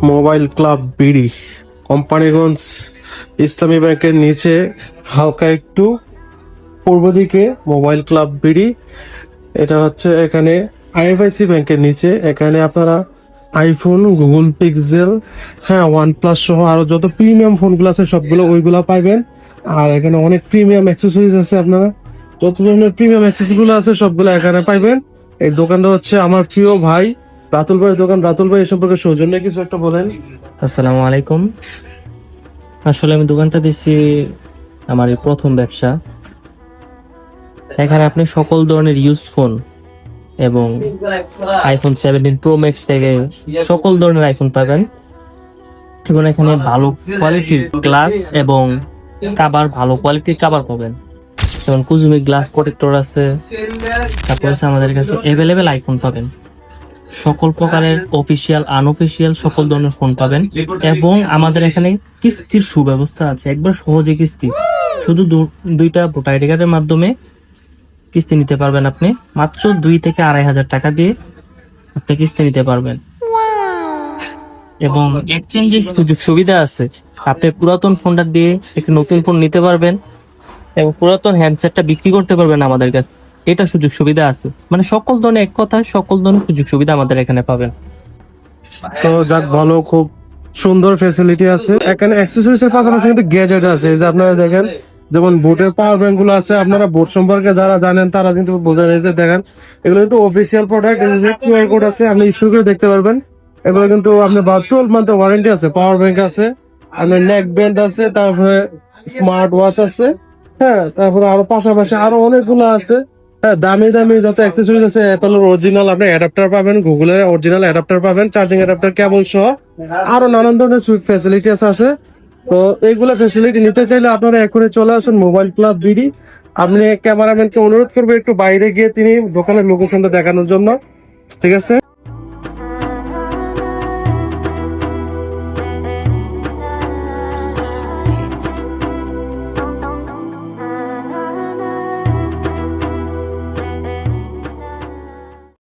Mobile club BD, Companiganj ইসলামী ব্যাংকের নিচে হালকা একটু পূর্ব দিকে মোবাইল ক্লাব বিডি। এটা হচ্ছে এখানে আইএফআইসি ব্যাংকের নিচে। এখানে আপনারা আইফোন, গুগল পিক্সেল, হ্যাঁ ওয়ানপ্লাস সহ আরো যত প্রিমিয়াম ফোনগুলো আছে সবগুলো ওইগুলা পাইবেন। আর এখানে অনেক প্রিমিয়াম অ্যাক্সেসরিজ আছে, আপনারা যত ধরনের প্রিমিয়াম অ্যাক্সেসরিজ গুলো আছে সবগুলো এখানে পাইবেন। এই দোকানটা হচ্ছে আমার প্রিয় ভাই রাতুল ভাইয়ের দোকান। রাতুল ভাই এ সম্পর্কে সৌজন্য কিছু একটা বলেন। আসসালামু আলাইকুম। আসলে আমি দোকানটা দিচ্ছি আমার এই প্রথম ব্যবসা। এখানে আপনি সকল ধরনের ইউজ ফোন এবং আইফোন 17 প্রো ম্যাক্স থেকে সকল ধরনের আইফোন পাবেন। এবং এখানে ভালো কোয়ালিটির গ্লাস এবং কাভার, ভালো কোয়ালিটির কাভার পাবেন। যেমন কুজুমি গ্লাস প্রোটেক্টর আছে, তারপর আছে আমাদের কাছে অ্যাভেলেবেল আইফোন পাবেন। সকল প্রকারের অফিসিয়াল, আনঅফিসিয়াল সকল ধরনের ফোন পাবেন। এবং আমাদের এখানে কিস্তির সুব্যবস্থা আছে, একবার সহজে কিস্তি, শুধু দুইটা ভোটার আইডি কার্ডের মাধ্যমে কিস্তি নিতে পারবেন। আপনি মাত্র 2 থেকে 2,500 টাকা দিয়ে আপনি কিস্তি নিতে পারবেন। এবং এক্সচেঞ্জের সুযোগ সুবিধা আছে, আপনি পুরাতন ফোনটা দিয়ে একটি নতুন ফোন নিতে পারবেন এবং পুরাতন হ্যান্ডসেটটা বিক্রি করতে পারবেন আমাদের কাছে। এটা সুযোগ সুবিধা আছে, মানে সকল ধরনের, এক কথায় সকল ধরনের সুযোগ সুবিধা আমাদের এখানে পাবেন। তো যাক ভালো, খুব সুন্দর ফ্যাসিলিটি আছে এখানে। অ্যাক্সেসরিজ এর পাশাপাশি কিন্তু গ্যাজেট আছে, এই যে আপনারা দেখেন, যেমন বোটের পাওয়ার ব্যাংক গুলো আছে। আপনারা বোট সম্পর্কে যারা জানেন তারা কিন্তু বোঝেন। এই যে দেখেন, এগুলো কিন্তু অফিসিয়াল প্রোডাক্ট। এই যে কিউআর কোড আছে, আপনি স্ক্রিন করে দেখতে পারবেন। এগুলো কিন্তু আপনার 12 মান্থের ওয়ারেন্টি আছে। পাওয়ার ব্যাংক আছে, আপনার নেক ব্যান্ড আছে, তারপরে স্মার্ট ওয়াচ আছে, হ্যাঁ, তারপরে আরো পাশাপাশি আরো অনেকগুলো আছে। হ্যাঁ, দামি দামি যত অ্যাক্সেসরিজ আছে, অ্যাপেলের অরিজিনাল আপনি অ্যাডাপ্টার পাবেন, গুগলের অরিজিনাল অ্যাডাপ্টার পাবেন, চার্জিং অ্যাডাপ্টার, কেবল সহ আরো নানান ধরনের সুইট ফ্যাসিলিটিস আছে। তো এইগুলা ফ্যাসিলিটি নিতে চাইলে আপনারা এখনই চলে আসুন মোবাইল ক্লাব বিডি। আপনি ক্যামেরাম্যানকে অনুরোধ করবো একটু বাইরে গিয়ে তিনি দোকানের লোকেশনটা দেখানোর জন্য, ঠিক আছে।